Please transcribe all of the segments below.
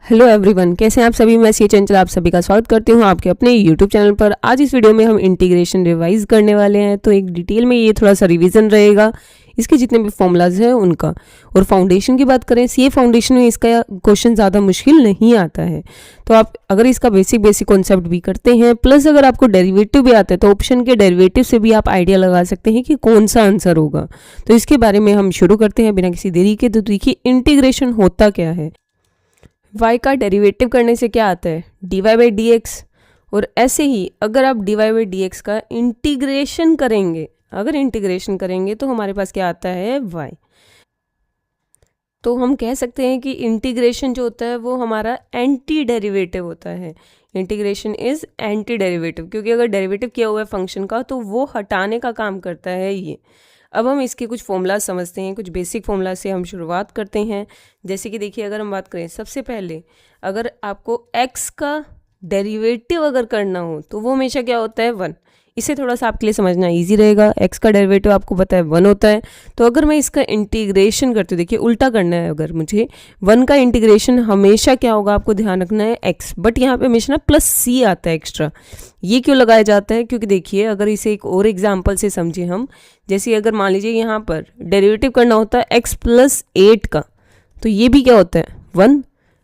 Hello everyone, कैसे हैं आप सभी। मैं सी चंचल आप सभी का स्वागत करती हूं आपके अपने यूट्यूब चैनल पर। आज इस वीडियो में हम इंटीग्रेशन रिवाइज करने वाले हैं, तो एक डिटेल में ये थोड़ा सा रिवीजन रहेगा इसके जितने भी फॉर्मूलाज हैं उनका। और फाउंडेशन की बात करें, सीए फाउंडेशन में इसका क्वेश्चन ज़्यादा मुश्किल नहीं आता है, तो आप अगर इसका बेसिक कॉन्सेप्ट भी करते हैं प्लस अगर आपको डेरिवेटिव भी आता है तो ऑप्शन के डेरिवेटिव से भी आप आइडिया लगा सकते हैं कि कौन सा आंसर होगा। तो इसके बारे में हम शुरू करते हैं बिना किसी देरी के। तो देखिए इंटीग्रेशन होता क्या है। y का डेरिवेटिव करने से क्या आता है, dy बाई डी एक्स। और ऐसे ही अगर आप dy बाई डी एक्स का इंटीग्रेशन करेंगे, अगर इंटीग्रेशन करेंगे तो हमारे पास क्या आता है, y। तो हम कह सकते हैं कि इंटीग्रेशन जो होता है वो हमारा एंटी डेरिवेटिव होता है। इंटीग्रेशन इज एंटी डेरिवेटिव, क्योंकि अगर डेरिवेटिव किया हुआ है फंक्शन का तो वो हटाने का काम करता है ये। अब हम इसके कुछ फॉर्मूला समझते हैं, कुछ बेसिक फॉर्मूला से हम शुरुआत करते हैं। जैसे कि देखिए, अगर हम बात करें सबसे पहले, अगर आपको x का डेरिवेटिव अगर करना हो तो वो हमेशा क्या होता है, 1। इसे थोड़ा सा आपके लिए समझना इजी रहेगा। x का डेरिवेटिव आपको पता है 1 होता है, तो अगर मैं इसका इंटीग्रेशन करती हूँ, देखिए उल्टा करना है, अगर मुझे 1 का इंटीग्रेशन हमेशा क्या होगा, आपको ध्यान रखना है x, बट यहाँ पे हमेशा ना प्लस c आता है एक्स्ट्रा। ये क्यों लगाया जाता है, क्योंकि देखिए अगर इसे एक और एग्जाम्पल से समझे हम, जैसे अगर मान लीजिए यहाँ पर डेरिवेटिव करना होता है x प्लस 8 का, तो ये भी क्या होता है 1,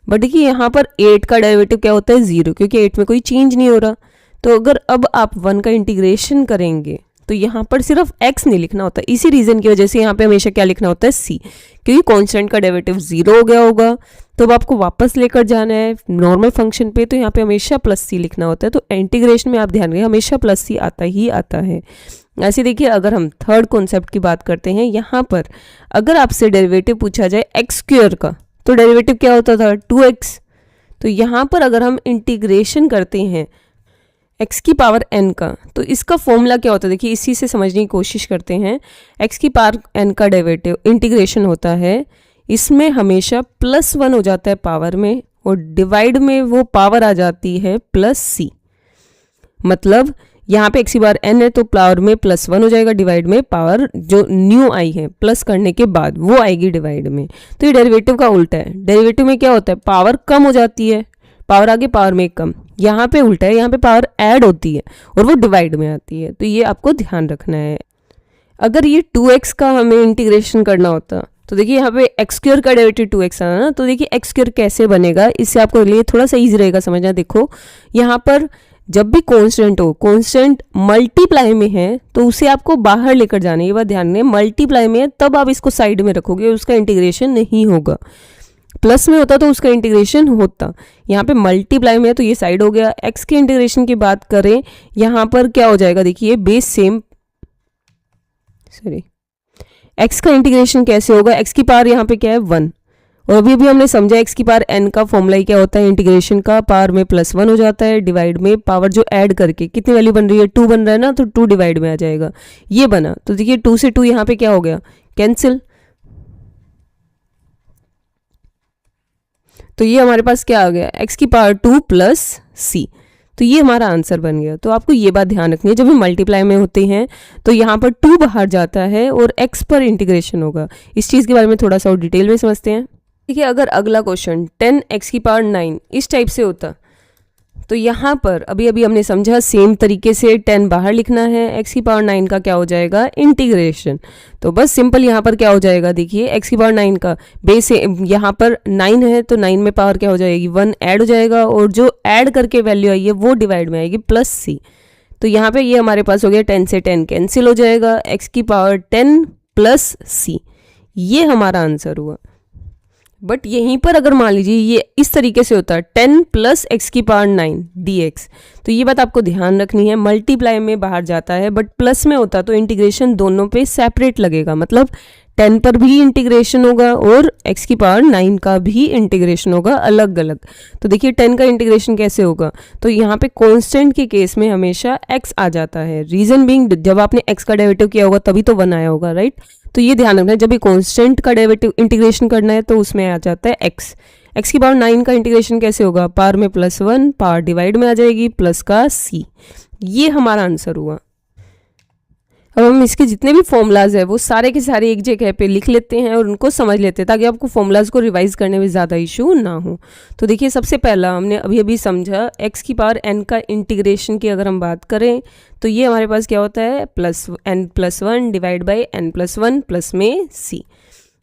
बट देखिए यहाँ पर 8 का डेरिवेटिव क्या होता है 0, क्योंकि 8 में कोई चेंज नहीं हो रहा। तो अगर अब आप 1 का इंटीग्रेशन करेंगे तो यहाँ पर सिर्फ x नहीं लिखना होता, इसी रीज़न की वजह से यहाँ पे हमेशा क्या लिखना होता है, c, क्योंकि कांस्टेंट का डेरिवेटिव 0 हो गया होगा। तो अब आपको वापस लेकर जाना है नॉर्मल फंक्शन पे, तो यहाँ पे हमेशा प्लस c लिखना होता है। तो इंटीग्रेशन में आप ध्यान रखिए हमेशा प्लस c आता ही आता है। ऐसे देखिए, अगर हम थर्ड कॉन्सेप्ट की बात करते हैं, यहाँ पर अगर आपसे डेरिवेटिव पूछा जाए एक्स स्क्वायर का, तो डेरिवेटिव क्या होता था 2x। तो यहाँ पर अगर हम इंटीग्रेशन करते हैं x की पावर n का, तो इसका फॉर्मूला क्या होता है, देखिए इसी से समझने की कोशिश करते हैं। x की पावर n का डेरिवेटिव इंटीग्रेशन होता है, इसमें हमेशा +1 हो जाता है पावर में, और डिवाइड में वो पावर आ जाती है +c। मतलब यहाँ पे x की पावर n है तो पावर में +1 हो जाएगा, डिवाइड में पावर जो न्यू आई है प्लस करने के बाद वो आएगी डिवाइड में। तो ये डेरिवेटिव का उल्टा है। डेरिवेटिव में क्या होता है, पावर कम हो जाती है, पावर आगे पावर में कम। यहाँ पे उल्टा है, यहाँ पे पावर ऐड होती है और वो डिवाइड में आती है। तो ये आपको ध्यान रखना है। अगर ये 2x का हमें इंटीग्रेशन करना होता तो देखिए यहाँ पे एक्स स्क्वायर का डेरिवेटिव 2x आना ना, तो देखिए एक्स स्क्वायर कैसे बनेगा, इससे आपको लिए थोड़ा सा ईजी रहेगा समझना। देखो यहाँ पर जब भी कांस्टेंट हो, कांस्टेंट मल्टीप्लाई में है तो उसे आपको बाहर लेकर जाना है, ये बात ध्यान में। मल्टीप्लाई में है तब आप इसको साइड में रखोगे, उसका इंटीग्रेशन नहीं होगा। प्लस में होता तो उसका इंटीग्रेशन होता, यहाँ पे मल्टीप्लाई में है तो ये साइड हो गया। एक्स के इंटीग्रेशन की बात करें, यहाँ पर क्या हो जाएगा, देखिए बेस सेम, सॉरी, एक्स का इंटीग्रेशन कैसे होगा, एक्स की पावर यहाँ पे क्या है 1, और अभी भी हमने समझा एक्स की पावर n का फॉर्मूला ही क्या होता है, इंटीग्रेशन का पावर में +1 हो जाता है, डिवाइड में पावर जो ऐड करके कितनी वैल्यू बन रही है 2 बन रहा है ना, तो 2 डिवाइड में आ जाएगा, ये बना। तो देखिए 2 से 2 यहाँ पे क्या हो गया, कैंसिल। तो ये हमारे पास क्या आ गया, x की पावर 2 प्लस c। तो ये हमारा आंसर बन गया। तो आपको ये बात ध्यान रखनी है, जब भी मल्टीप्लाई में होते हैं तो यहाँ पर 2 बाहर जाता है और x पर इंटीग्रेशन होगा। इस चीज़ के बारे में थोड़ा सा और डिटेल में समझते हैं। देखिए अगर अगला क्वेश्चन 10x की पावर 9 इस टाइप से होता, तो यहाँ पर अभी हमने समझा सेम तरीके से 10 बाहर लिखना है, x की पावर 9 का क्या हो जाएगा, इंटीग्रेशन। तो बस सिंपल यहाँ पर क्या हो जाएगा, देखिए x की पावर 9 का बेस यहाँ पर 9 है तो 9 में पावर क्या हो जाएगी 1 ऐड हो जाएगा, और जो ऐड करके वैल्यू आई है वो डिवाइड में आएगी +c। तो यहाँ पे ये हमारे पास हो गया 10 से 10 कैंसिल हो जाएगा, x की पावर 10 प्लस c, ये हमारा आंसर हुआ। बट यहीं पर अगर मान लीजिए ये इस तरीके से होता है 10 प्लस x की पावर 9 dx, तो ये बात आपको ध्यान रखनी है, मल्टीप्लाई में बाहर जाता है, बट प्लस में होता तो इंटीग्रेशन दोनों पे सेपरेट लगेगा, मतलब 10 पर भी इंटीग्रेशन होगा और x की पावर 9 का भी इंटीग्रेशन होगा अलग अलग। तो देखिए 10 का इंटीग्रेशन कैसे होगा, तो यहाँ पे कांस्टेंट के केस में हमेशा x आ जाता है। रीजन बीइंग, जब आपने x का डेरिवेटिव किया होगा तभी तो 1 आया होगा, राइट। तो ये ध्यान रखना है, जब भी कांस्टेंट का डेरिवेटिव इंटीग्रेशन करना है तो उसमें आ जाता है x की पावर 9 का इंटीग्रेशन कैसे होगा, पावर में +1, पावर डिवाइड में आ जाएगी प्लस का c। ये हमारा आंसर हुआ। अब हम इसके जितने भी फॉर्मूलाज है वो सारे के सारे एक जगह पे लिख लेते हैं और उनको समझ लेते हैं ताकि आपको फॉर्मूलाज को रिवाइज करने में ज़्यादा इशू ना हो। तो देखिए सबसे पहला हमने अभी अभी समझा x की पावर n का इंटीग्रेशन की अगर हम बात करें तो ये हमारे पास क्या होता है plus n+1 divide by n+1 plus में c।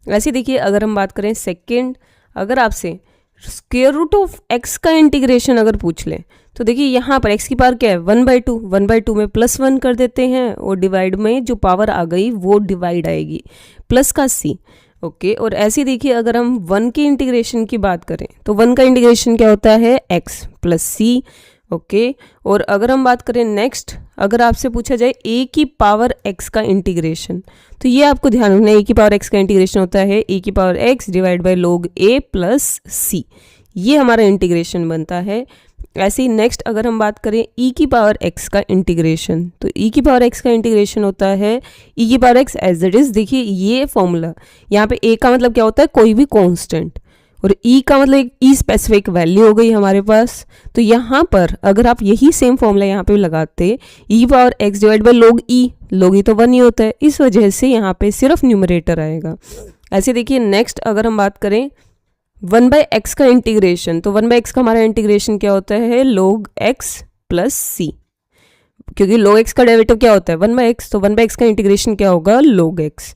वैसे देखिए अगर हम बात करें सेकेंड, अगर आपसे स्क्वायर रूट ऑफ x का इंटीग्रेशन अगर पूछ लें तो देखिए यहाँ पर x की पावर क्या है 1/2, 1/2 में +1 कर देते हैं और डिवाइड में जो पावर आ गई वो डिवाइड आएगी प्लस का c। ओके, और ऐसे देखिए अगर हम 1 के इंटीग्रेशन की बात करें तो 1 का इंटीग्रेशन क्या होता है x प्लस c। ओके, और अगर हम बात करें नेक्स्ट, अगर आपसे पूछा जाए a की पावर x का इंटीग्रेशन तो ये आपको ध्यान रखना है a की पावर x का इंटीग्रेशन होता है a की power x divide by log a plus c, ये हमारा इंटीग्रेशन बनता है। ऐसे ही नेक्स्ट अगर हम बात करें e की पावर x का इंटीग्रेशन तो e की पावर x का इंटीग्रेशन होता है e की power x as it is. देखिए ये फॉर्मूला यहाँ पे a का मतलब क्या होता है कोई भी कांस्टेंट और e का मतलब एक ई स्पेसिफिक वैल्यू हो गई हमारे पास। तो यहाँ पर अगर आप यही सेम फॉर्मूला यहाँ पे लगाते e power x divide by log e तो 1 ही होता है, इस वजह से यहाँ पे सिर्फ न्यूमरेटर आएगा। ऐसे देखिए नेक्स्ट अगर हम बात करें 1/x का इंटीग्रेशन तो 1/x का हमारा इंटीग्रेशन क्या होता है log x प्लस c, क्योंकि log x का डेरिवेटिव क्या होता है 1/x, तो 1/x का इंटीग्रेशन क्या होगा log x।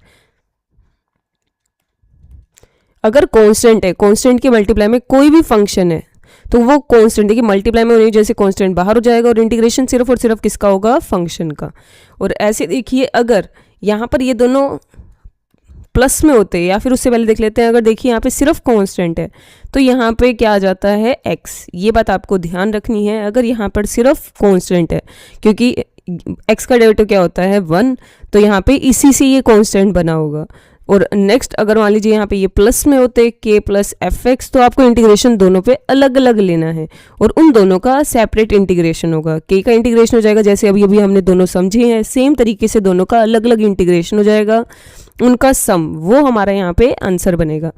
अगर कांस्टेंट है, कांस्टेंट के मल्टीप्लाई में कोई भी फंक्शन है तो वो कांस्टेंट देखिए मल्टीप्लाई में होने जैसे कांस्टेंट बाहर हो जाएगा और इंटीग्रेशन सिर्फ और सिर्फ किसका होगा फंक्शन का। और ऐसे देखिए अगर यहाँ पर ये दोनों प्लस में होते हैं या फिर उससे पहले देख लेते हैं, अगर देखिए यहाँ पे सिर्फ कांस्टेंट है तो यहाँ पे क्या आ जाता है x, ये बात आपको ध्यान रखनी है। अगर यहाँ पर सिर्फ कांस्टेंट है क्योंकि x का डेरिवेटिव क्या होता है 1, तो यहाँ पे इसी से ये कांस्टेंट बना होगा। और नेक्स्ट अगर मान लीजिए यहाँ पे ये प्लस में होते k प्लस fx तो आपको इंटीग्रेशन दोनों पे अलग अलग लेना है और उन दोनों का सेपरेट इंटीग्रेशन होगा। k का इंटीग्रेशन हो जाएगा जैसे अभी अभी हमने दोनों समझे हैं, सेम तरीके से दोनों का अलग अलग इंटीग्रेशन हो जाएगा, उनका सम वो हमारा यहाँ पे आंसर बनेगा।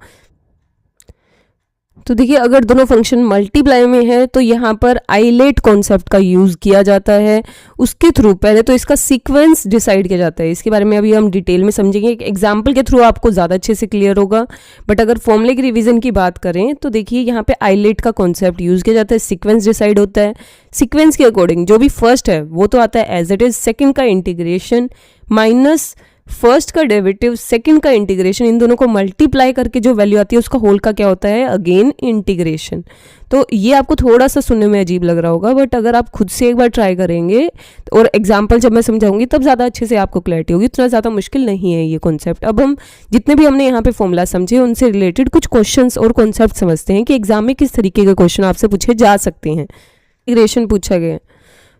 तो देखिए अगर दोनों फंक्शन मल्टीप्लाई में है तो यहाँ पर आइलेट कॉन्सेप्ट का यूज़ किया जाता है, उसके थ्रू पहले तो इसका सीक्वेंस डिसाइड किया जाता है। इसके बारे में अभी हम डिटेल में समझेंगे, एक एग्जाम्पल के थ्रू आपको ज़्यादा अच्छे से क्लियर होगा। बट अगर फॉर्मूले की रिवीजन की बात करें तो देखिए यहाँ पे आइलेट का कॉन्सेप्ट यूज़ किया जाता है, सीक्वेंस डिसाइड होता है। सीक्वेंस के अकॉर्डिंग जो भी फर्स्ट है वो तो आता है एज इट इज, सेकेंड का इंटीग्रेशन माइनस फर्स्ट का डेरिवेटिव, सेकंड का इंटीग्रेशन, इन दोनों को मल्टीप्लाई करके जो वैल्यू आती है उसका होल का क्या होता है अगेन इंटीग्रेशन। तो ये आपको थोड़ा सा सुनने में अजीब लग रहा होगा बट अगर आप खुद से एक बार ट्राई करेंगे और एग्जांपल जब मैं समझाऊंगी तब ज़्यादा अच्छे से आपको क्लैरिटी होगी। इतना ज़्यादा मुश्किल नहीं है ये कॉन्सेप्ट। अब हम जितने भी हमने यहाँ पे फॉर्मूला समझे उनसे रिलेटेड कुछ क्वेश्चंस और कॉन्सेप्ट समझते हैं कि एग्जाम में किस तरीके के क्वेश्चन आपसे पूछे जा सकते हैं। इंटीग्रेशन पूछा गया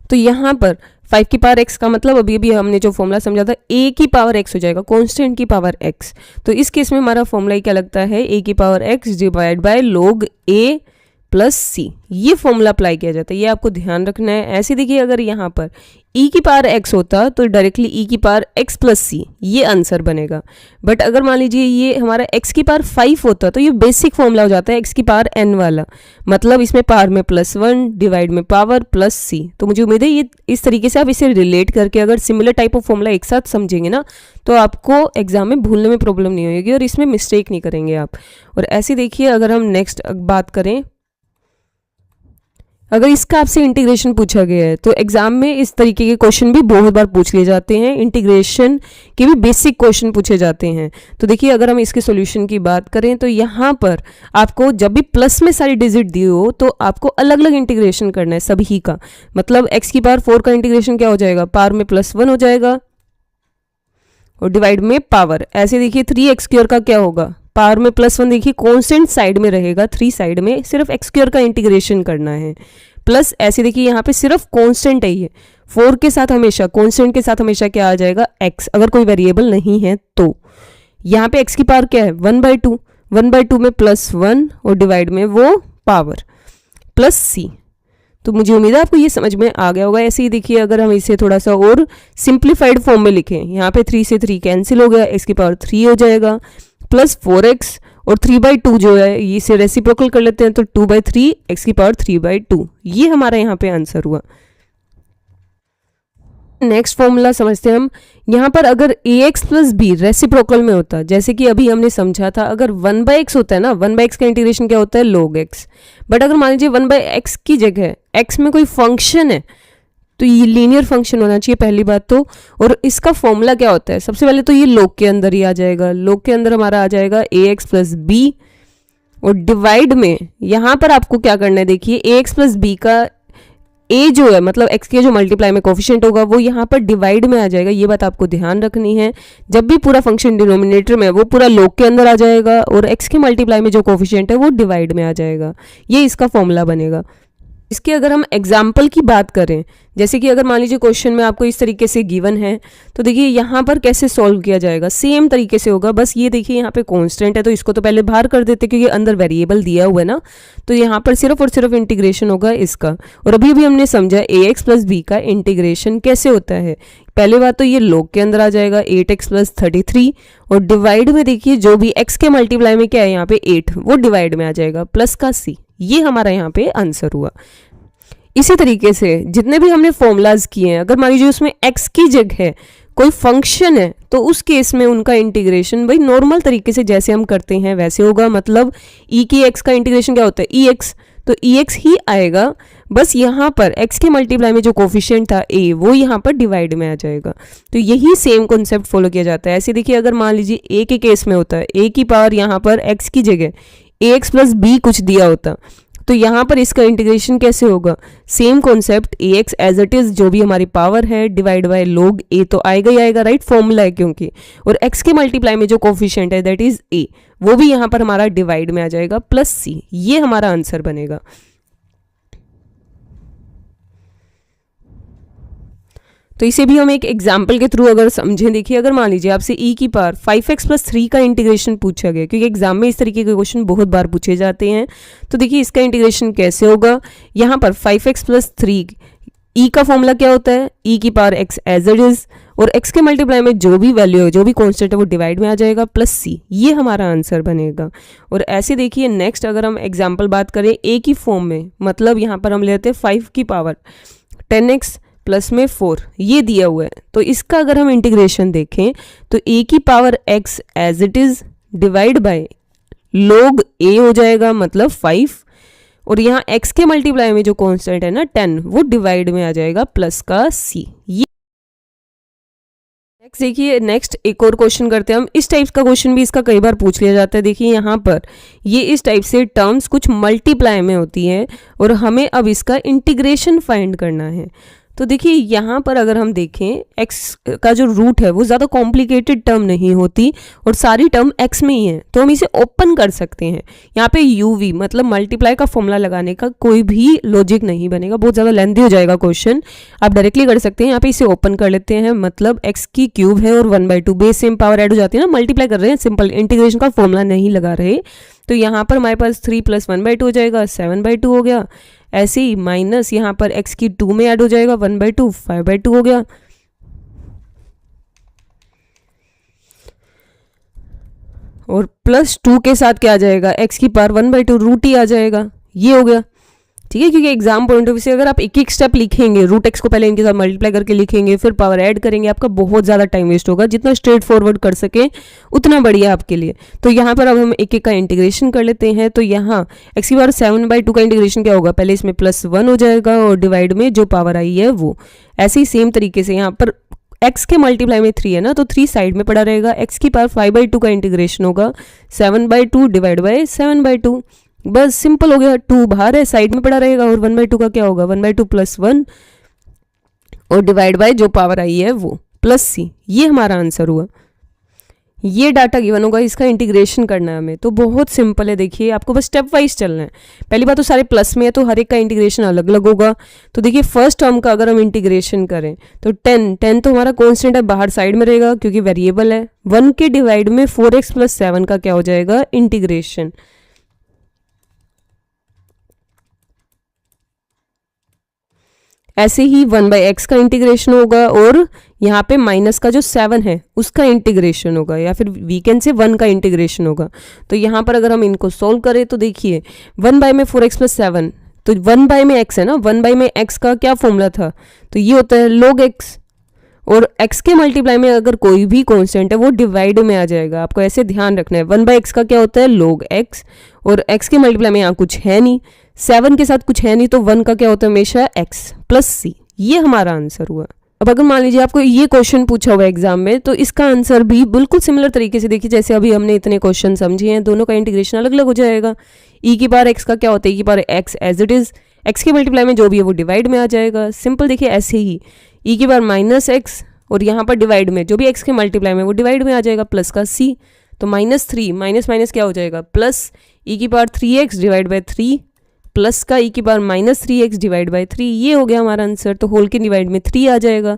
तो यहाँ पर 5 की पावर x का मतलब अभी अभी हमने जो फॉर्मूला समझा था a की पावर x हो जाएगा, कांस्टेंट की पावर x। तो इस केस में हमारा फॉर्मूला क्या लगता है a की power x divide by log a plus c, ये फॉर्मूला अप्लाई किया जाता है, ये आपको ध्यान रखना है। ऐसे देखिए अगर यहाँ पर e की पावर x होता तो डायरेक्टली e की पावर x प्लस c ये आंसर बनेगा। बट अगर मान लीजिए ये हमारा x की पावर 5 होता तो ये बेसिक फॉर्मूला हो जाता है x की पावर n वाला, मतलब इसमें पावर में +1 डिवाइड में पावर प्लस c। तो मुझे उम्मीद है ये इस तरीके से आप इसे रिलेट करके अगर सिमिलर टाइप ऑफ फॉर्मूला एक साथ समझेंगे ना तो आपको एग्जाम में भूलने में प्रॉब्लम नहीं होगी और इसमें मिस्टेक नहीं करेंगे आप। और ऐसे देखिए अगर हम नेक्स्ट बात करें, अगर इसका आपसे इंटीग्रेशन पूछा गया है तो एग्जाम में इस तरीके के क्वेश्चन भी बहुत बार पूछ लिए जाते हैं, इंटीग्रेशन के भी बेसिक क्वेश्चन पूछे जाते हैं। तो देखिए अगर हम इसके सॉल्यूशन की बात करें तो यहाँ पर आपको जब भी प्लस में सारी डिजिट दी हो तो आपको अलग अलग इंटीग्रेशन करना है सभी का। मतलब x की पावर 4 का इंटीग्रेशन क्या हो जाएगा, पावर में +1 हो जाएगा और डिवाइड में पावर। ऐसे देखिए 3x² का क्या होगा, पावर में +1, देखिए कांस्टेंट साइड में रहेगा, 3 साइड में सिर्फ x² का इंटीग्रेशन करना है। प्लस ऐसे देखिए यहाँ पे सिर्फ कांस्टेंट है ये 4 के साथ हमेशा, कांस्टेंट के साथ हमेशा क्या आ जाएगा x, अगर कोई वेरिएबल नहीं है तो। यहाँ पे x की पावर क्या है 1/2, 1/2 में +1 और डिवाइड में वो पावर प्लस c। तो मुझे उम्मीद है आपको ये समझ में आ गया होगा। ऐसे ही देखिए अगर हम इसे थोड़ा सा और सिंप्लीफाइड फॉर्म में लिखें, यहाँ पे 3 से 3 कैंसिल हो गया, x की पावर 3 हो जाएगा प्लस 4x और 3/2 जो है इसे रेसिप्रोकल कर लेते हैं तो 2/3 x की पावर 3/2, ये हमारा यहाँ पे आंसर हुआ। नेक्स्ट फॉर्मूला समझते हैं हम। यहाँ पर अगर ए एक्स प्लस बी रेसिप्रोकल में होता, जैसे कि अभी हमने समझा था, अगर 1/x होता है ना, 1/x का इंटीग्रेशन क्या होता है, log x। बट अगर मान लीजिए 1/x की जगह x में कोई फंक्शन है तो ये लीनियर फंक्शन होना चाहिए पहली बात तो। और इसका फॉर्मूला क्या होता है, सबसे पहले तो ये log के अंदर ही आ जाएगा। log के अंदर हमारा आ जाएगा ए एक्स प्लस बी, और डिवाइड में यहाँ पर आपको क्या करना है, देखिए ए एक्स प्लस बी का ए जो है मतलब x के जो मल्टीप्लाई में कोफिशिएंट होगा वो यहाँ पर डिवाइड में आ जाएगा। ये बात आपको ध्यान रखनी है, जब भी पूरा फंक्शन डिनोमिनेटर में वो पूरा log के अंदर आ जाएगा और x के मल्टीप्लाई में जो कोफिशिएंट है वो डिवाइड में आ जाएगा। ये इसका फॉर्मूला बनेगा। इसके अगर हम एग्जाम्पल की बात करें, जैसे कि अगर मान लीजिए क्वेश्चन में आपको इस तरीके से गिवन है, तो देखिए यहाँ पर कैसे सॉल्व किया जाएगा, सेम तरीके से होगा। बस ये देखिए यहाँ पे कांस्टेंट है तो इसको तो पहले बाहर कर देते क्योंकि अंदर वेरिएबल दिया हुआ है ना, तो यहाँ पर सिर्फ और सिर्फ इंटीग्रेशन होगा इसका। और अभी अभी हमने समझा ए एक्स प्लस बी का इंटीग्रेशन कैसे होता है। पहले बात तो ये log के अंदर आ जाएगा 8x प्लस 33, और डिवाइड में देखिए जो भी x के मल्टीप्लाई में क्या है यहाँ पे 8, वो डिवाइड में आ जाएगा प्लस का c। ये हमारा यहाँ पे आंसर हुआ। इसी तरीके से जितने भी हमने फॉर्मूलाज किए हैं, अगर मान लीजिए उसमें x की जगह कोई फंक्शन है तो उस केस में उनका इंटीग्रेशन भाई नॉर्मल तरीके से जैसे हम करते हैं वैसे होगा। मतलब e की x का इंटीग्रेशन क्या होता है, ex, तो ex ही आएगा। बस यहाँ पर x के मल्टीप्लाई में जो कोफिशिएंट था a, वो यहाँ पर डिवाइड में आ जाएगा। तो यही सेम कॉन्सेप्ट फॉलो किया जाता है। ऐसे देखिए अगर मान लीजिए a के केस में होता है, a की पावर यहाँ पर x की जगह ax प्लस b कुछ दिया होता, तो यहाँ पर इसका इंटीग्रेशन कैसे होगा, same concept ax as it is जो भी हमारी पावर है डिवाइड बाय log a तो आएगा ही आएगा, राइट, फॉर्मूला है क्योंकि। और x के मल्टीप्लाई में जो कोफिशिएंट है दैट इज a, वो भी यहाँ पर हमारा डिवाइड में आ जाएगा प्लस c। ये हमारा आंसर बनेगा। तो इसे भी हम एक एग्जाम्पल के थ्रू अगर समझें, देखिए अगर मान लीजिए आपसे e की पावर 5x प्लस 3 का इंटीग्रेशन पूछा गया, क्योंकि एग्जाम में इस तरीके के क्वेश्चन बहुत बार पूछे जाते हैं। तो देखिए इसका इंटीग्रेशन कैसे होगा, यहाँ पर 5x प्लस 3 e का फॉर्मूला क्या होता है, e की power x as it is, और x के मल्टीप्लाई में जो भी वैल्यू है जो भी कॉन्स्टेंट है वो डिवाइड में आ जाएगा प्लस c। ये हमारा आंसर बनेगा। और ऐसे देखिए नेक्स्ट अगर हम एग्जाम्पल बात करें a की फॉर्म में, मतलब यहाँ पर हम लेते हैं 5 की पावर 10x प्लस में 4, ये दिया हुआ है। तो इसका अगर हम इंटीग्रेशन देखें तो a की power x as it is divide by log a हो जाएगा, मतलब 5, और यहाँ x के मल्टीप्लाई में जो कांस्टेंट है ना 10, वो डिवाइड में आ जाएगा प्लस का c। ये नेक्स्ट देखिए, नेक्स्ट एक और क्वेश्चन करते हैं हम। इस टाइप का क्वेश्चन भी इसका कई बार पूछ लिया जाता है। देखिए यहाँ पर ये इस टाइप से टर्म्स कुछ मल्टीप्लाई में होती हैं और हमें अब इसका इंटीग्रेशन फाइंड करना है। तो देखिए यहाँ पर अगर हम देखें x का जो रूट है वो ज़्यादा कॉम्प्लिकेटेड टर्म नहीं होती और सारी टर्म x में ही है, तो हम इसे ओपन कर सकते हैं। यहाँ पे uv मतलब मल्टीप्लाई का फॉर्मूला लगाने का कोई भी लॉजिक नहीं बनेगा, बहुत ज़्यादा लेंथी हो जाएगा क्वेश्चन। आप डायरेक्टली कर सकते हैं, यहाँ पे इसे ओपन कर लेते हैं। मतलब x की क्यूब है और 1/2 बेस सेम पावर ऐड हो जाती है ना, मल्टीप्लाई कर रहे हैं, सिंपल इंटीग्रेशन का फॉर्मूला नहीं लगा रहे। तो यहाँ पर हमारे पास 3 + 1/2 हो जाएगा, 7/2 हो गया। ऐसे ही माइनस यहाँ पर x की 2 में ऐड हो जाएगा 1/2, 5/2 हो गया। और +2 के साथ क्या आ जाएगा, x की पावर 1/2 रूट ही आ जाएगा। ये हो गया, ठीक है, क्योंकि एग्जाम पॉइंट ऑफ व्यू से अगर आप एक एक स्टेप लिखेंगे, रूट x को पहले इनके साथ मल्टीप्लाई करके लिखेंगे फिर पावर ऐड करेंगे, आपका बहुत ज़्यादा टाइम वेस्ट होगा। जितना स्ट्रेट फॉरवर्ड कर सके उतना बढ़िया आपके लिए। तो यहाँ पर अब हम एक एक का इंटीग्रेशन कर लेते हैं। तो यहाँ x की पावर 7/2 का इंटीग्रेशन क्या होगा, पहले इसमें +1 हो जाएगा और डिवाइड में जो पावर आई है वो। ऐसे ही सेम तरीके से यहाँ पर x के मल्टीप्लाई में 3 है ना, तो 3 साइड में पड़ा रहेगा। x की पावर 5/2 का इंटीग्रेशन होगा 7/2 डिवाइड बाय 7/2, बस सिंपल हो गया। 2 बाहर है, साइड में पड़ा रहेगा, और 1/2 का क्या होगा, 1/2 + 1 और डिवाइड बाय जो पावर आई है वो प्लस c। ये हमारा आंसर हुआ। ये डाटा गिवन होगा, इसका इंटीग्रेशन करना है हमें। तो बहुत सिंपल है, देखिए आपको बस स्टेप वाइज चलना है। पहली बात तो सारे प्लस में है तो हर एक का इंटीग्रेशन अलग अलग होगा। तो देखिए फर्स्ट टर्म का अगर हम इंटीग्रेशन करें तो 10 तो हमारा कांस्टेंट है, बाहर साइड में रहेगा क्योंकि वेरिएबल है। 1 के डिवाइड में 4x + 7 का क्या हो जाएगा, इंटीग्रेशन। ऐसे ही 1/x का इंटीग्रेशन होगा और यहाँ पे माइनस का जो 7 है उसका इंटीग्रेशन होगा, या फिर वीकेंड से 1 का इंटीग्रेशन होगा। तो यहाँ पर अगर हम इनको सोल्व करें तो देखिए 1 में 4x + 7, तो 1 में x है ना, 1 में x का क्या फॉर्मूला था, तो ये होता है log x। और x के मल्टीप्लाई में अगर कोई भी कांस्टेंट है वो डिवाइड में आ जाएगा, आपको ऐसे ध्यान रखना है। 1/x का क्या होता है, log x, और x के मल्टीप्लाई में यहाँ कुछ है नहीं, 7 के साथ कुछ है नहीं, तो 1 का क्या होता है हमेशा x प्लस c। ये हमारा आंसर हुआ। अब अगर मान लीजिए आपको ये क्वेश्चन पूछा हुआ एग्जाम में, तो इसका आंसर भी बिल्कुल सिमिलर तरीके से देखिए, जैसे अभी हमने इतने क्वेश्चन समझे हैं, दोनों का इंटीग्रेशन अलग अलग हो जाएगा। e की पावर x का क्या होता है, e की power x as it is, x के मल्टीप्लाई में जो भी है वो डिवाइड में आ जाएगा। सिंपल देखिए ऐसे ही e की पावर माइनस एक्स, और यहाँ पर डिवाइड में जो भी x के मल्टीप्लाई में वो डिवाइड में आ जाएगा, प्लस का c, तो -3 माइनस माइनस क्या हो जाएगा प्लस, e की power 3x divide by 3 plus का e की पावर -3x डिवाइड बाई 3, ये हो गया हमारा आंसर। तो होल के डिवाइड में 3 आ जाएगा।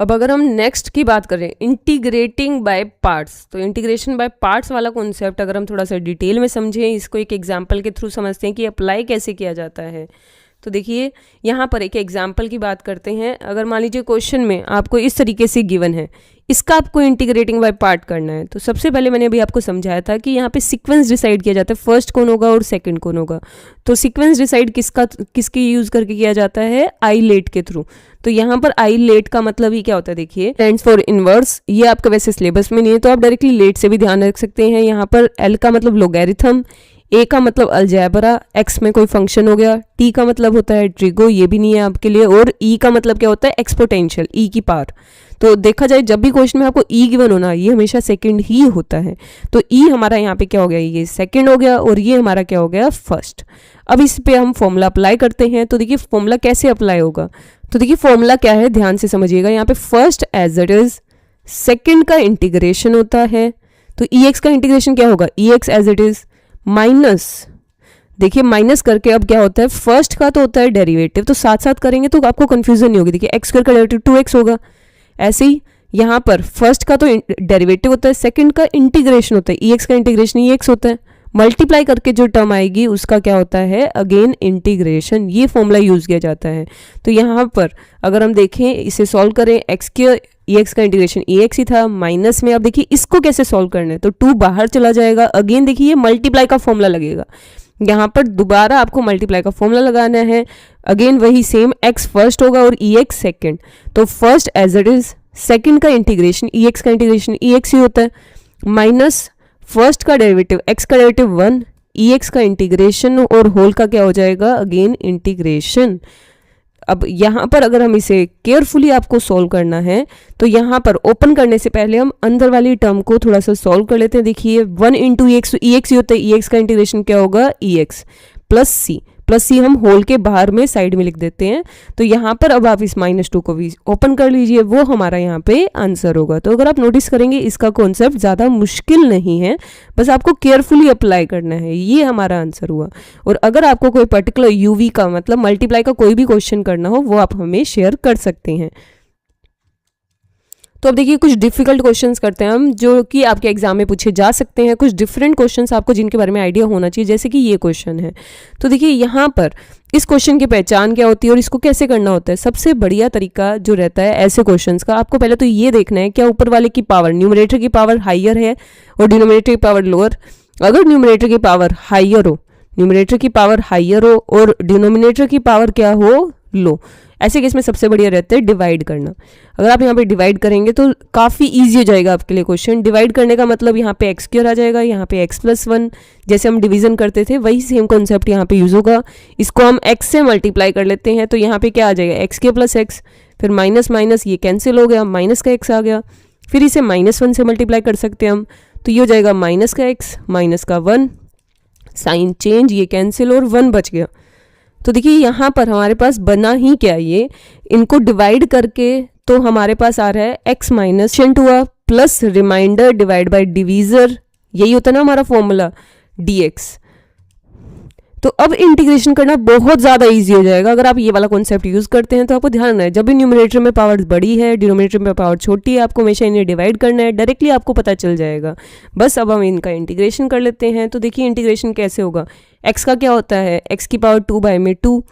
अब अगर हम नेक्स्ट की बात करें, इंटीग्रेटिंग बाय पार्ट्स, तो इंटीग्रेशन बाय पार्ट्स वाला कॉन्सेप्ट अगर हम थोड़ा सा डिटेल में समझें, इसको एक एग्जांपल के थ्रू समझते हैं कि अप्लाई कैसे किया जाता है। तो देखिए यहाँ पर एक एग्जाम्पल की बात करते हैं। अगर मान लीजिए क्वेश्चन में आपको इस तरीके से गिवन है, इसका आपको इंटीग्रेटिंग बाय पार्ट करना है, तो सबसे पहले मैंने अभी आपको समझाया था कि यहाँ पे सीक्वेंस डिसाइड किया जाता है, फर्स्ट कौन होगा और सेकंड कौन होगा। तो सीक्वेंस डिसाइड किसके यूज करके किया जाता है, आईलेट के थ्रू। तो यहाँ पर आईलेट का मतलब ही क्या होता है, देखिए स्टैंड्स फॉर इनवर्स, ये आपका वैसे सिलेबस में नहीं है तो आप डायरेक्टली लेट से भी ध्यान रख सकते हैं। यहाँ पर एल का मतलब लोगैरिथम, ए का मतलब अलजेब्रा, एक्स में कोई फंक्शन हो गया, टी का मतलब होता है ट्रिगो, ये भी नहीं है आपके लिए, और ई का मतलब क्या होता है एक्सपोनेंशियल, ई की पावर। तो देखा जाए जब भी क्वेश्चन में आपको ई गिवन होना, ये हमेशा सेकंड ही होता है। तो ई हमारा यहाँ पे क्या हो गया, ये सेकंड हो गया, और ये हमारा क्या हो गया फर्स्ट। अब इस पे हम फॉर्मूला अप्लाई करते हैं। तो देखिए फॉर्मूला कैसे अप्लाई होगा, तो देखिए फॉर्मूला क्या है, ध्यान से समझिएगा। यहाँ पे first as it is, second का इंटीग्रेशन होता है, तो ई एक्स का इंटीग्रेशन क्या होगा, e x as it is minus, देखिए माइनस करके अब क्या होता है, फर्स्ट का तो होता है डेरिवेटिव, तो साथ साथ करेंगे तो आपको कंफ्यूजन नहीं होगी। देखिए एक्स स्क्वायर का डेरिवेटिव 2x होगा, ऐसे ही यहाँ पर फर्स्ट का तो डेरिवेटिव होता है, सेकंड का इंटीग्रेशन होता है, एक्स का इंटीग्रेशन एक्स होता है, मल्टीप्लाई करके जो टर्म आएगी उसका क्या होता है अगेन इंटीग्रेशन। ये फॉर्मूला यूज किया जाता है। तो यहाँ पर अगर हम देखें, इसे सॉल्व करें, एक्स के एक्स का इंटीग्रेशन एक्स ही था, माइनस में अब देखिए इसको कैसे सॉल्व करना है, तो 2 बाहर चला जाएगा, अगेन देखिए मल्टीप्लाई का फॉर्मूला लगेगा, यहाँ पर दोबारा आपको मल्टीप्लाई का फॉर्मूला लगाना है, अगेन वही सेम, एक्स फर्स्ट होगा और ई एक्स सेकेंड, तो first as it is, second का इंटीग्रेशन ई एक्स का इंटीग्रेशन ई एक्स ही होता है, माइनस फर्स्ट का डेरिवेटिव एक्स का डेरिवेटिव 1, ई एक्स का इंटीग्रेशन और होल का क्या हो जाएगा अगेन इंटीग्रेशन। अब यहाँ पर अगर हम इसे केयरफुली आपको सॉल्व करना है, तो यहाँ पर ओपन करने से पहले हम अंदर वाली टर्म को थोड़ा सा सॉल्व कर लेते हैं। देखिए 1 इंटू एक्स, ई एक्स ही होता है, ई एक्स का इंटीग्रेशन क्या होगा ई एक्स प्लस सी हम होल के बाहर में साइड में लिख देते हैं। तो यहाँ पर अब आप इस -2 को भी ओपन कर लीजिए, वो हमारा यहाँ पे आंसर होगा। तो अगर आप नोटिस करेंगे इसका कॉन्सेप्ट ज़्यादा मुश्किल नहीं है, बस आपको केयरफुली अप्लाई करना है, ये हमारा आंसर हुआ। और अगर आपको कोई पर्टिकुलर यूवी का मतलब मल्टीप्लाई का कोई भी क्वेश्चन करना हो, वो आप हमें शेयर कर सकते हैं। तो अब देखिए कुछ डिफिकल्ट क्वेश्चंस करते हैं हम, जो कि आपके एग्जाम में पूछे जा सकते हैं। कुछ डिफरेंट क्वेश्चंस आपको जिनके बारे में आइडिया होना चाहिए, जैसे कि ये क्वेश्चन है। तो देखिए यहाँ पर इस क्वेश्चन की पहचान क्या होती है और इसको कैसे करना होता है। सबसे बढ़िया तरीका जो रहता है ऐसे क्वेश्चंस का, आपको पहले तो ये देखना है क्या ऊपर वाले की पावर, न्यूमरेटर की पावर हाइयर है और डिनोमिनेटर की पावर लोअर। अगर न्यूमरेटर की पावर हाइयर हो, न्यूमरेटर की पावर हाइयर हो और डिनोमिनेटर की पावर क्या हो लो, ऐसे केस में सबसे बढ़िया रहता है डिवाइड करना। अगर आप यहाँ पे डिवाइड करेंगे तो काफ़ी इजी हो जाएगा आपके लिए क्वेश्चन। डिवाइड करने का मतलब यहाँ पे एक्स स्क्वायर आ जाएगा, यहाँ पे एक्स प्लस 1, जैसे हम डिवीजन करते थे वही सेम कॉन्सेप्ट यहाँ पे यूज़ होगा। इसको हम एक्स से मल्टीप्लाई कर लेते हैं, तो यहाँ पे क्या आ जाएगा एक्स के प्लस एक्स, फिर माइनस माइनस ये कैंसिल हो गया, माइनस का एक्स आ गया, फिर इसे -1 से मल्टीप्लाई कर सकते हैं हम, तो ये हो जाएगा माइनस का एक्स माइनस का 1, साइन चेंज, ये कैंसिल और 1 बच गया। तो देखिए यहाँ पर हमारे पास बना ही क्या, ये इनको डिवाइड करके तो हमारे पास आ रहा है एक्स माइनस शेंट हुआ plus reminder divide by divisor, यही होता है ना हमारा फॉर्मूला dx। तो अब इंटीग्रेशन करना बहुत ज़्यादा इजी हो जाएगा अगर आप ये वाला कॉन्सेप्ट यूज़ करते हैं। तो आपको ध्यान रखना है जब भी न्यूमरेटर में पावर बड़ी है, डिनोमिनेटर में पावर छोटी है, आपको हमेशा इन्हें डिवाइड करना है, डायरेक्टली आपको पता चल जाएगा। बस अब हम इनका इंटीग्रेशन कर लेते हैं। तो देखिए इंटीग्रेशन कैसे होगा, x का क्या होता है x की पावर 2/2,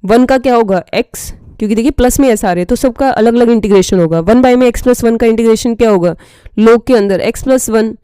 1 का क्या होगा x, क्योंकि देखिए प्लस में है सारे तो सबका अलग अलग इंटीग्रेशन होगा। 1 में x प्लस 1 का इंटीग्रेशन क्या होगा, लोग के अंदर x प्लस 1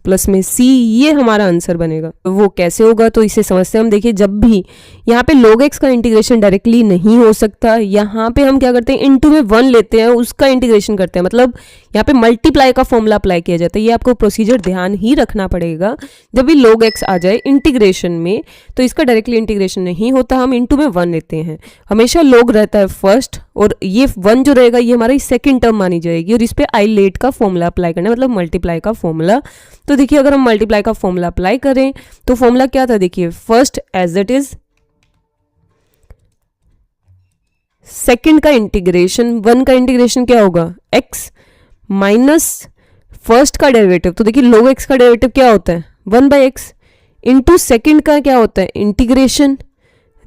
प्लस में c, ये हमारा आंसर बनेगा। वो कैसे होगा तो इसे समझते हैं हम। देखिए जब भी यहाँ पे log x का इंटीग्रेशन डायरेक्टली नहीं हो सकता, यहाँ पे हम क्या करते हैं इनटू में 1 लेते हैं, उसका इंटीग्रेशन करते हैं, मतलब यहाँ पे मल्टीप्लाई का फॉर्मूला अप्लाई किया जाता है। ये आपको प्रोसीजर ध्यान ही रखना पड़ेगा। जब भी log x आ जाए इंटीग्रेशन में तो इसका डायरेक्टली इंटीग्रेशन नहीं होता, हम इनटू में 1 लेते हैं। हमेशा log रहता है फर्स्ट, और ये 1 जो रहेगा ये हमारी सेकेंड टर्म मानी जाएगी, और इस पर आइलेट का फॉर्मूला अप्लाई करना है, मतलब मल्टीप्लाई का फॉर्मूला। तो देखिए अगर हम मल्टीप्लाई का फॉर्मूला अप्लाई करें तो फॉर्मूला क्या था, देखिए first as it is, second का इंटीग्रेशन, 1 का इंटीग्रेशन क्या होगा x माइनस फर्स्ट का डेरिवेटिव। तो देखिए log x का डेरिवेटिव क्या होता है 1/x, इंटू सेकेंड का क्या होता है इंटीग्रेशन,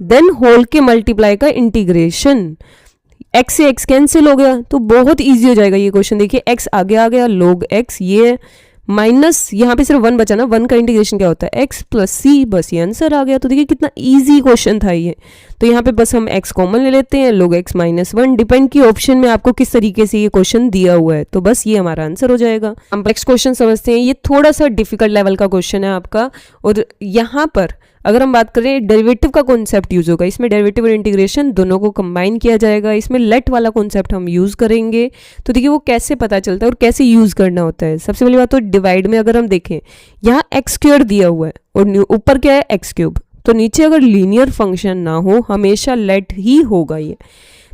देन होल के मल्टीप्लाई का इंटीग्रेशन। x से x कैंसिल हो गया तो बहुत इजी हो जाएगा ये क्वेश्चन। देखिए x आगे आ गया, log x ये माइनस यहाँ पे सिर्फ 1 बचा ना, 1 का इंटीग्रेशन क्या होता है x प्लस c, बस ये आंसर आ गया। तो देखिए कितना इजी क्वेश्चन था ये। तो यहाँ पे बस हम x कॉमन ले लेते हैं, log x माइनस 1, डिपेंड की ऑप्शन में आपको किस तरीके से ये क्वेश्चन दिया हुआ है, तो बस ये हमारा आंसर हो जाएगा। हम नेक्स्ट क्वेश्चन समझते हैं। ये थोड़ा सा डिफिकल्ट लेवल का क्वेश्चन है आपका, और यहाँ पर अगर हम बात करें डेरिवेटिव का कॉन्सेप्ट यूज होगा, इसमें डेरिवेटिव और इंटीग्रेशन दोनों को कंबाइन किया जाएगा। इसमें लेट वाला कॉन्सेप्ट हम यूज करेंगे। तो देखिए वो कैसे पता चलता है और कैसे यूज करना होता है। सबसे पहली बात तो डिवाइड में अगर हम देखें, यहाँ x² दिया हुआ है और ऊपर क्या है x³, तो नीचे अगर लीनियर फंक्शन ना हो हमेशा लेट ही होगा ये।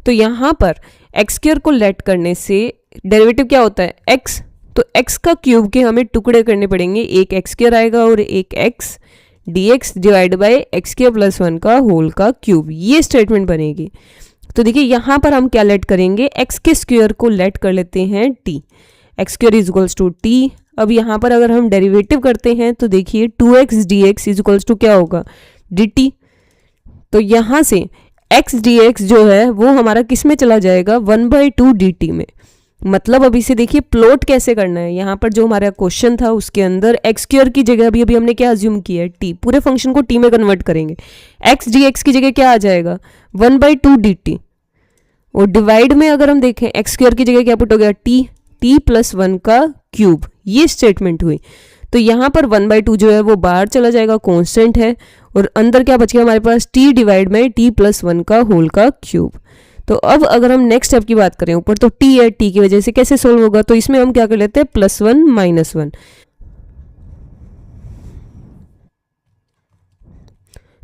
तो यहाँ पर x² को लेट करने से डेरिवेटिव क्या होता है x, तो x का क्यूब के हमें टुकड़े करने पड़ेंगे, एक x² आएगा और एक x dx divide by x² plus 1 का होल का क्यूब, ये स्टेटमेंट बनेगी। तो देखिए यहाँ पर हम क्या लेट करेंगे, x के स्क्वायर को लेट कर लेते हैं t, x² is equals to t। अब यहाँ पर अगर हम डेरिवेटिव करते हैं तो देखिए 2x dx is equals to क्या होगा dt। तो यहाँ से x dx जो है वो हमारा किस में चला जाएगा 1/2 dt में। मतलब अभी से देखिए प्लॉट कैसे करना है। यहाँ पर जो हमारा क्वेश्चन था उसके अंदर x² की जगह अभी हमने क्या अज्यूम किया है t, पूरे फंक्शन को t में कन्वर्ट करेंगे। x dx की जगह क्या आ जाएगा 1/2 dt, और डिवाइड में अगर हम देखें x² की जगह क्या पुट हो गया t प्लस 1 का क्यूब, ये स्टेटमेंट हुई। तो यहाँ पर 1/2 जो है वो बाहर चला जाएगा, कांस्टेंट है, और अंदर क्या बच गया हमारे पास t डिवाइड में t प्लस 1 का होल का क्यूब। तो अब अगर हम नेक्स्ट स्टेप की बात करें, ऊपर तो t है, t की वजह से कैसे सोल्व होगा, तो इसमें हम क्या कर लेते हैं +1 -1।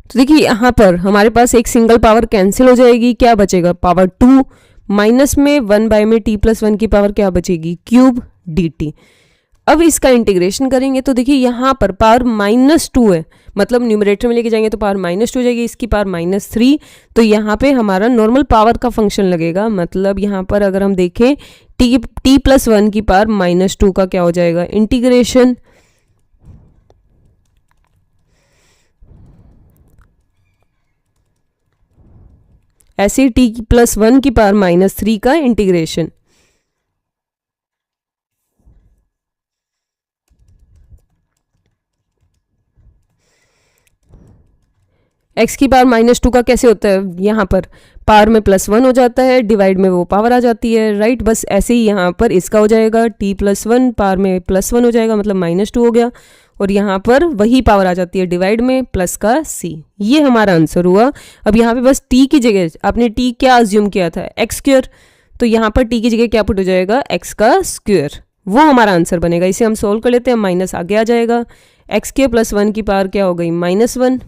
तो देखिए यहाँ पर हमारे पास एक सिंगल पावर कैंसिल हो जाएगी, क्या बचेगा पावर 2, माइनस में 1 में t प्लस 1 की पावर क्या बचेगी क्यूब dt। अब इसका इंटीग्रेशन करेंगे तो देखिए यहाँ पर पावर -2 है, मतलब न्यूमरेटर में लेके जाएंगे तो पावर -2 हो जाएगी, इसकी पावर -3। तो यहाँ पे हमारा नॉर्मल पावर का फंक्शन लगेगा, मतलब यहाँ पर अगर हम देखें t प्लस 1 की पावर -2 का क्या हो जाएगा इंटीग्रेशन, ऐसे t प्लस 1 की पावर -3 का इंटीग्रेशन। x की पावर -2 का कैसे होता है, यहाँ पर पावर में +1 हो जाता है, डिवाइड में वो पावर आ जाती है, राइट। बस ऐसे ही यहाँ पर इसका हो जाएगा t प्लस 1 पावर में +1 हो जाएगा, मतलब -2 हो गया, और यहाँ पर वही पावर आ जाती है डिवाइड में प्लस का c। ये हमारा आंसर हुआ। अब यहाँ पे बस t की जगह आपने t क्या अज्यूम किया था x², तो यहाँ पर t की जगह क्या पुट हो जाएगा x का स्क्वायर, वो हमारा आंसर बनेगा। इसे हम सोल्व कर लेते हैं, माइनस आगे आ जाएगा, x² प्लस 1 की पावर क्या हो गई -1,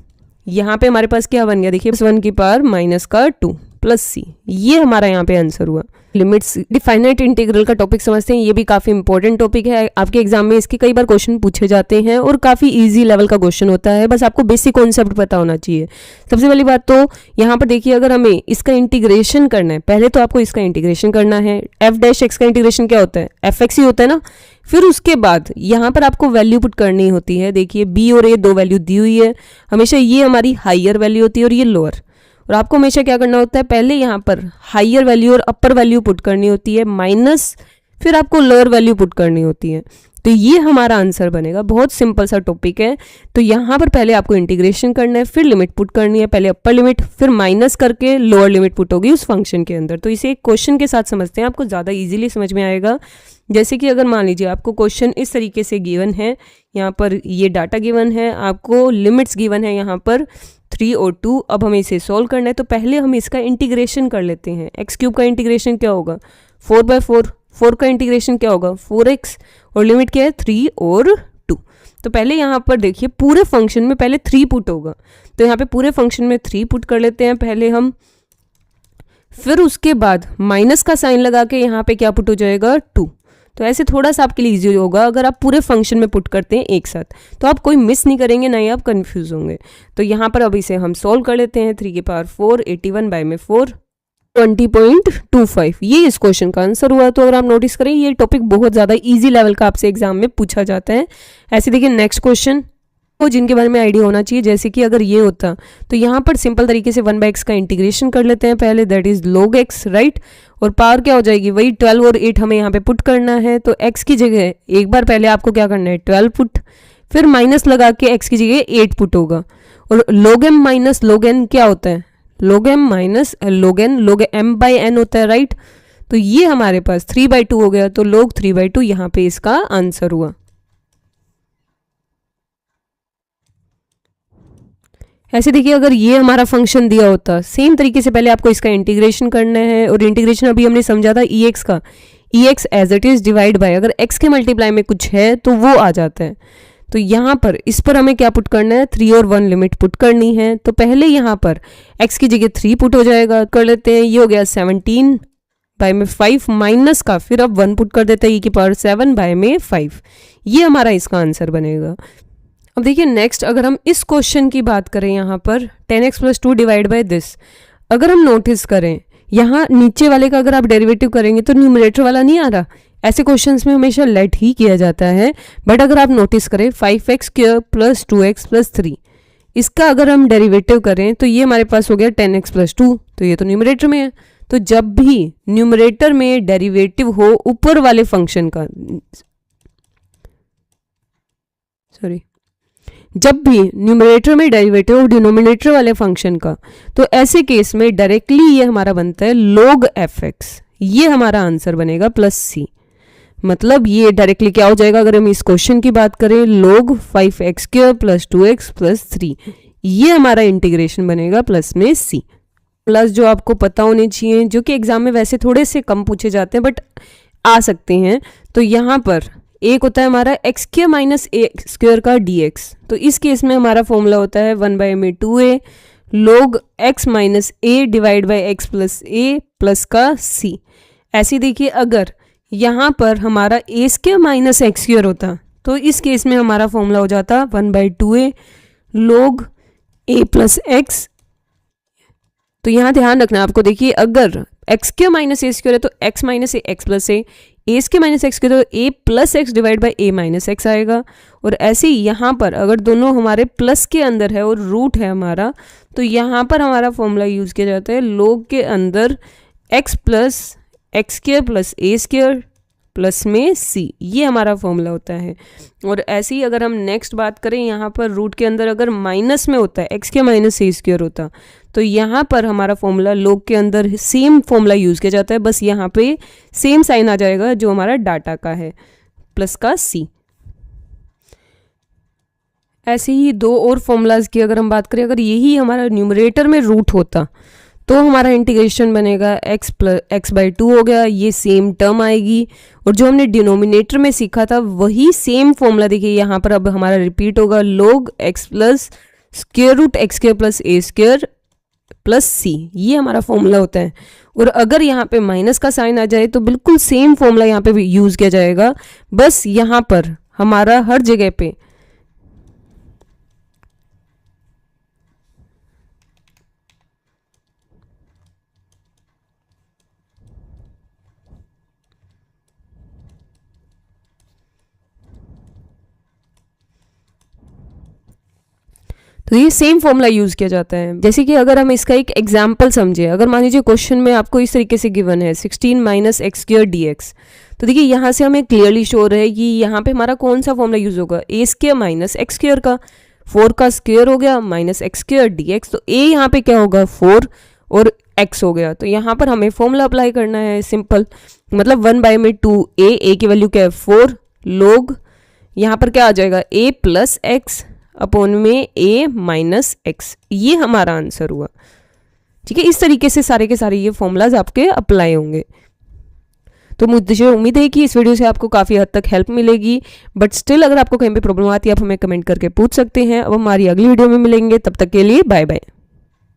यहाँ पे हमारे पास क्या बन गया देखिए +1 की पावर -2 प्लस c, ये हमारा यहाँ पे आंसर हुआ। लिमिट्स डिफाइनाइट इंटीग्रल का टॉपिक समझते हैं, ये भी काफ़ी इंपॉर्टेंट टॉपिक है, आपके एग्जाम में इसके कई बार क्वेश्चन पूछे जाते हैं और काफ़ी इजी लेवल का क्वेश्चन होता है, बस आपको बेसिक कॉन्सेप्ट पता होना चाहिए। सबसे पहली बात तो यहाँ पर देखिए अगर हमें इसका इंटीग्रेशन करना है, पहले तो आपको इसका इंटीग्रेशन करना है। f' का इंटीग्रेशन क्या होता है fx ही होता है ना, फिर उसके बाद यहाँ पर आपको वैल्यू पुट करनी होती है। देखिए b और a दो वैल्यू दी हुई है, हमेशा ये हमारी हाइयर वैल्यू होती है और ये लोअर, और आपको हमेशा क्या करना होता है पहले यहाँ पर हाइयर वैल्यू और अपर वैल्यू पुट करनी होती है, माइनस फिर आपको लोअर वैल्यू पुट करनी होती है। तो ये हमारा आंसर बनेगा। बहुत सिंपल सा टॉपिक है। तो यहाँ पर पहले आपको इंटीग्रेशन करना है, फिर लिमिट पुट करनी है, पहले अपर लिमिट फिर माइनस करके लोअर लिमिट पुट होगी उस फंक्शन के अंदर। तो इसे एक क्वेश्चन के साथ समझते हैं, आपको ज़्यादा इजीली समझ में आएगा। जैसे कि अगर मान लीजिए आपको क्वेश्चन इस तरीके से गिवन है, यहाँ पर ये डाटा गिवन है, आपको लिमिट्स गिवन है यहाँ पर 3 और 2। अब हमें इसे सॉल्व करना है, तो पहले हम इसका इंटीग्रेशन कर लेते हैं। एक्स क्यूब का इंटीग्रेशन क्या होगा 4/4, 4 का इंटीग्रेशन क्या होगा 4x, और लिमिट क्या है 3 और 2। तो पहले यहाँ पर देखिए पूरे फंक्शन में पहले 3 पुट होगा, तो यहाँ पे पूरे फंक्शन में 3 पुट कर लेते हैं पहले हम। फिर उसके बाद माइनस का साइन लगा के यहाँ पे क्या पुट हो जाएगा 2। तो ऐसे थोड़ा सा आपके लिए ईजी होगा अगर आप पूरे फंक्शन में पुट करते हैं एक साथ, तो आप कोई मिस नहीं करेंगे, ना ही आप कंफ्यूज होंगे। तो यहाँ पर अब इसे हम सॉल्व कर लेते हैं। 3 की पावर 4, 81/4 20.25, ये इस क्वेश्चन का आंसर हुआ। तो अगर आप नोटिस करें ये टॉपिक बहुत ज़्यादा इजी लेवल का आपसे एग्जाम में पूछा जाता है। ऐसे देखिए नेक्स्ट क्वेश्चन तो जिनके बारे में आइडिया होना चाहिए, जैसे कि अगर ये होता तो यहाँ पर सिंपल तरीके से 1/x का इंटीग्रेशन कर लेते हैं पहले, that is log x, right. और पावर क्या हो जाएगी वही 12 और 8 हमें यहाँ पे पुट करना है। तो x की जगह एक बार पहले आपको क्या करना है 12 पुट, फिर माइनस लगा के x की जगह 8 पुट होगा। और log m minus log n क्या होता है log m minus log n, log m/n होता है, राइट। तो ये हमारे पास 3/2 हो गया, तो log 3/2 यहाँ पे इसका आंसर हुआ। ऐसे देखिए अगर ये हमारा फंक्शन दिया होता, सेम तरीके से पहले आपको इसका इंटीग्रेशन करना है, और इंटीग्रेशन अभी हमने समझा था ex का, ex as it is divide by, अगर x के मल्टीप्लाई में कुछ है तो वो आ जाता है। तो यहाँ पर इस पर हमें क्या पुट करना है 3 और 1 लिमिट पुट करनी है। तो पहले यहाँ पर x की जगह 3 पुट हो जाएगा, कर लेते हैं। ये हो गया 17/5 माइनस का, फिर अब 1 पुट कर देते हैं e की पावर 7/5। ये हमारा इसका आंसर बनेगा। अब देखिए नेक्स्ट अगर हम इस क्वेश्चन की बात करें, यहाँ पर 10x + 2 डिवाइड बाय दिस, अगर हम नोटिस करें यहाँ नीचे वाले का अगर आप डेरिवेटिव करेंगे तो न्यूमरेटर वाला नहीं आ रहा। ऐसे क्वेश्चंस में हमेशा लेट ही किया जाता है, बट अगर आप नोटिस करें 5x² + 2x + 3, इसका अगर हम डेरिवेटिव करें तो ये हमारे पास हो गया 10x + 2, तो ये तो न्यूमरेटर में है। तो जब भी न्यूमरेटर में डेरिवेटिव हो ऊपर वाले फंक्शन का, जब भी न्यूमरेटर में डेरिवेटिव डिनोमिनेटर वाले फंक्शन का, तो ऐसे केस में डायरेक्टली ये हमारा बनता है log fx, ये हमारा आंसर बनेगा +c। मतलब ये डायरेक्टली क्या हो जाएगा अगर हम इस क्वेश्चन की बात करें log 5x² + 2x + 3, ये हमारा इंटीग्रेशन बनेगा प्लस में c। प्लस जो आपको पता होने चाहिए, जो कि एग्जाम में वैसे थोड़े से कम पूछे जाते हैं बट आ सकते हैं। तो यहाँ पर एक होता है हमारा x² - a² का dx, तो इस केस में हमारा फॉर्मूला होता है 1/m 2a log x - a divide by x + a plus का c। ऐसे देखिए अगर यहाँ पर हमारा a² - x² होता तो इस केस में हमारा फॉर्मूला हो जाता 1/2a log a + x। तो यहाँ ध्यान रखना आपको, देखिए अगर x² - a² है तो x - a x + a, a² - x² तो a + x divide by a - x आएगा। और ऐसे ही यहाँ पर अगर दोनों हमारे प्लस के अंदर है और रूट है हमारा, तो यहाँ पर हमारा फॉर्मूला यूज़ किया जाता है log के अंदर x + x² + a² प्लस में c, ये हमारा फॉर्मूला होता है। और ऐसे ही अगर हम नेक्स्ट बात करें, यहाँ पर रूट के अंदर अगर माइनस में होता है x² - a² होता, तो यहाँ पर हमारा फॉर्मूला log के अंदर सेम फॉर्मूला यूज़ किया जाता है, बस यहाँ पे सेम साइन आ जाएगा जो हमारा डाटा का है प्लस का c। ऐसे ही दो और फॉर्मूलाज की अगर हम बात करें, अगर यही हमारा न्यूमरेटर में रूट होता तो हमारा इंटीग्रेशन बनेगा x/2 हो गया, ये सेम टर्म आएगी। और जो हमने डिनोमिनेटर में सीखा था वही सेम फॉर्मूला देखिए यहाँ पर अब हमारा रिपीट होगा log x + √x² + a² + c, ये हमारा फॉर्मूला होता है। और अगर यहाँ पे माइनस का साइन आ जाए तो बिल्कुल सेम फॉर्मूला यहाँ पे भी यूज़ किया जाएगा, बस यहाँ पर हमारा हर जगह पे तो ये सेम फॉर्मूला यूज़ किया जाता है। जैसे कि अगर हम इसका एक एग्जाम्पल समझे, अगर मान लीजिए क्वेश्चन में आपको इस तरीके से गिवन है 16 माइनस एक्स स्क्वायर dx, तो देखिए यहाँ से हमें क्लियरली शो है कि यहाँ पे हमारा कौन सा फॉर्मूला यूज़ होगा, ए स्क्वायर माइनस एक्स स्क्वायर का, 4 का स्क्वायर हो गया माइनस एक्स स्क्वायर dx, तो ए यहाँ पे क्या होगा 4 और x हो गया। तो यहाँ पर हमें फॉर्मूला अप्लाई करना है सिंपल, मतलब 1/2 ए की वैल्यू क्या है 4 लोग, यहाँ पर क्या आ जाएगा a प्लस एक्स अपॉन में a माइनस एक्स, ये हमारा आंसर हुआ। ठीक है, इस तरीके से सारे के सारे ये फॉर्मूलाज आपके अप्लाई होंगे। तो मुझे उम्मीद है कि इस वीडियो से आपको काफ़ी हद तक हेल्प मिलेगी, बट स्टिल अगर आपको कहीं पे प्रॉब्लम आती है आप हमें कमेंट करके पूछ सकते हैं। अब हमारी अगली वीडियो में मिलेंगे, तब तक के लिए बाय बाय।